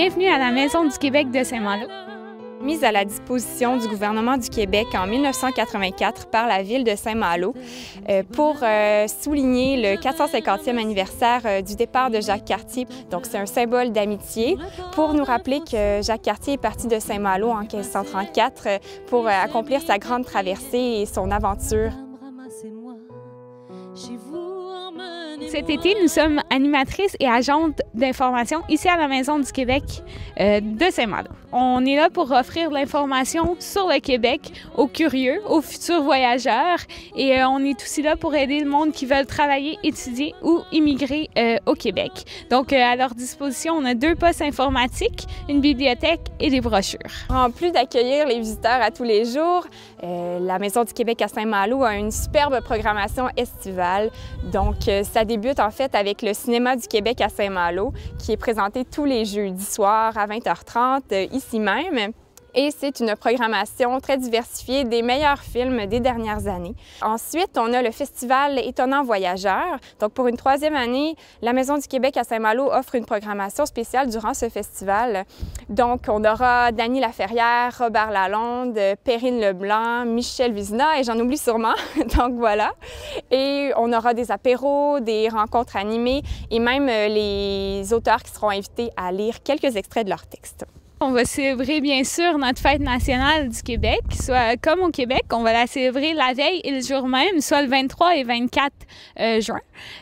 Bienvenue à la Maison du Québec de Saint-Malo. Mise à la disposition du gouvernement du Québec en 1984 par la ville de Saint-Malo pour souligner le 450e anniversaire du départ de Jacques Cartier. Donc c'est un symbole d'amitié pour nous rappeler que Jacques Cartier est parti de Saint-Malo en 1534 pour accomplir sa grande traversée et son aventure. Cet été, nous sommes animatrices et agentes d'information ici à la Maison du Québec de Saint-Malo. On est là pour offrir de l'information sur le Québec aux curieux, aux futurs voyageurs et on est aussi là pour aider le monde qui veulent travailler, étudier ou immigrer au Québec. Donc, à leur disposition, on a 2 postes informatiques, une bibliothèque et des brochures. En plus d'accueillir les visiteurs à tous les jours, la Maison du Québec à Saint-Malo a une superbe programmation estivale. Donc, ça débute en fait avec le Cinéma du Québec à Saint-Malo, qui est présenté tous les jeudis soirs à 20h30, ici même. Et c'est une programmation très diversifiée des meilleurs films des dernières années. Ensuite, on a le festival Étonnant Voyageur. Donc, pour une 3e année, la Maison du Québec à Saint-Malo offre une programmation spéciale durant ce festival. Donc, on aura Dany Laferrière, Robert Lalonde, Perrine Leblanc, Michel Vizina et j'en oublie sûrement. Donc, voilà. Et on aura des apéros, des rencontres animées et même les auteurs qui seront invités à lire quelques extraits de leurs textes. On va célébrer bien sûr notre fête nationale du Québec, soit comme au Québec, on va la célébrer la veille et le jour même, soit le 23 et 24 juin.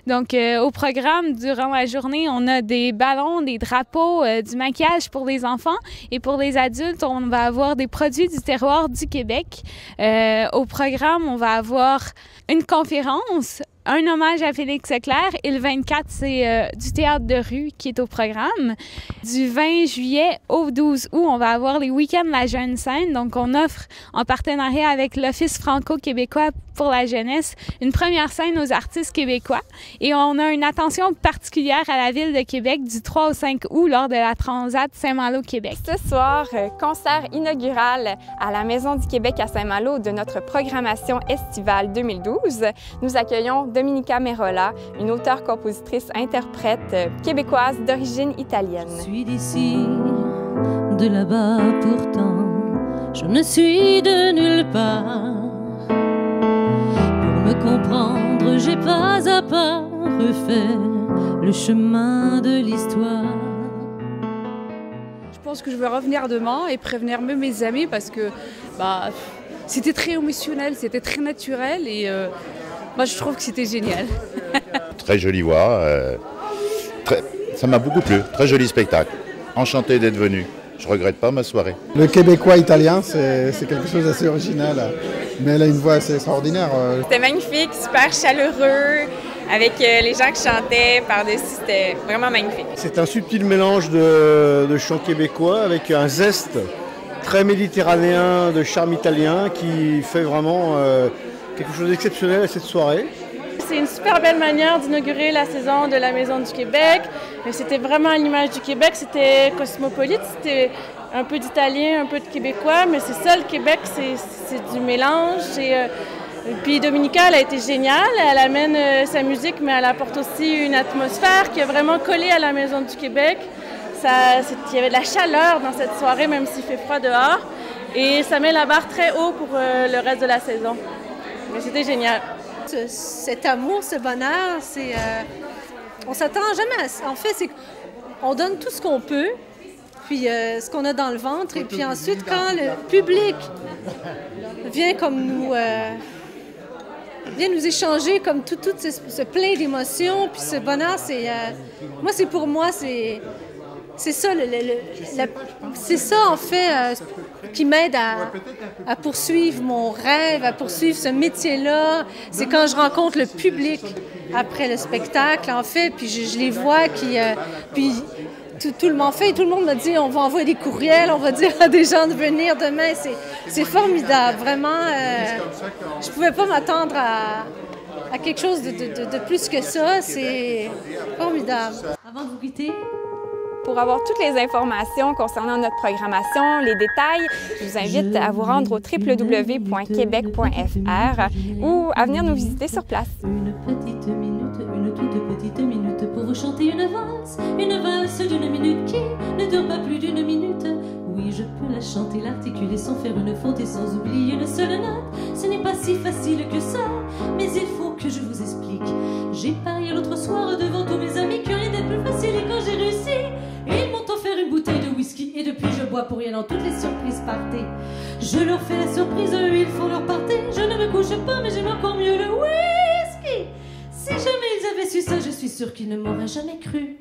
Donc au programme, durant la journée, on a des ballons, des drapeaux, du maquillage pour les enfants et pour les adultes, on va avoir des produits du terroir du Québec. Au programme, on va avoir une conférence, un hommage à Félix Leclerc et le 24, c'est du théâtre de rue qui est au programme. Du 20 juillet au 12 août, on va avoir les week-ends de la jeune scène. Donc, on offre en partenariat avec l'Office franco-québécois pour la jeunesse une première scène aux artistes québécois. Et on a une attention particulière à la Ville de Québec du 3 au 5 août lors de la Transat Saint-Malo-Québec. Ce soir, concert inaugural à la Maison du Québec à Saint-Malo de notre programmation estivale 2012. Nous accueillons Dominica Merola, une auteure-compositrice-interprète québécoise d'origine italienne. Je suis d'ici, de là-bas pourtant, je ne suis de nulle part. Pour me comprendre, j'ai pas à pas refait le chemin de l'histoire. Je pense que je vais revenir demain et prévenir même mes amis parce que c'était très émotionnel, c'était très naturel et moi je trouve que c'était génial. Très jolie voix, ça m'a beaucoup plu, très joli spectacle. Enchanté d'être venu, je regrette pas ma soirée. Le québécois italien, c'est quelque chose d'assez original, mais elle a une voix assez extraordinaire. C'était magnifique, super chaleureux, avec les gens qui chantaient par-dessus, c'était vraiment magnifique. C'est un subtil mélange de chant québécois avec un zeste très méditerranéen de charme italien qui fait vraiment quelque chose d'exceptionnel à cette soirée. C'est une super belle manière d'inaugurer la saison de la Maison du Québec. C'était vraiment à l'image du Québec, c'était cosmopolite, c'était un peu d'italien, un peu de québécois, mais c'est ça le Québec, c'est du mélange. Et puis Dominica, elle a été géniale, elle amène sa musique, mais elle apporte aussi une atmosphère qui a vraiment collé à la Maison du Québec. Il y avait de la chaleur dans cette soirée, même s'il fait froid dehors, et ça met la barre très haut pour le reste de la saison. Mais c'était génial. Cet amour, ce bonheur, on s'attend jamais à ça. En fait, c'est qu'on donne tout ce qu'on peut, puis ce qu'on a dans le ventre, et puis ensuite, quand le public vient comme nous... vient nous échanger comme tout ce plein d'émotions, puis ce bonheur, pour moi, c'est ça, c'est ça en fait qui m'aide à poursuivre mon rêve, à poursuivre ce métier-là. C'est quand je rencontre le public après le spectacle, en fait, puis je les vois puis tout le monde fait, tout le monde me dit on va envoyer des courriels, on va dire à des gens de venir demain. C'est formidable, vraiment. Je pouvais pas m'attendre à quelque chose de plus que ça. C'est formidable. Avant de vous quitter, Pour avoir toutes les informations concernant notre programmation, les détails, je vous invite à vous rendre au www.quebec.fr ou à venir nous visiter sur place. Une toute petite minute pour vous chanter une valse d'une minute qui ne dure pas plus d'une minute. Oui, je peux la chanter, l'articuler sans faire une faute et sans oublier une seule note. Ce n'est pas si facile que ça, mais il faut que je vous explique. J'ai parié l'autre soir devant tous mes amis que rien n'est plus facile et quand j'ai réussi, ils m'ont offert une bouteille de whisky et depuis je bois pour rien dans toutes les surprises partées. Je leur fais la surprise, eux ils font leur party. Je ne me couche pas mais j'aime encore mieux le whisky. Si jamais ils avaient su ça, je suis sûre qu'ils ne m'auraient jamais cru.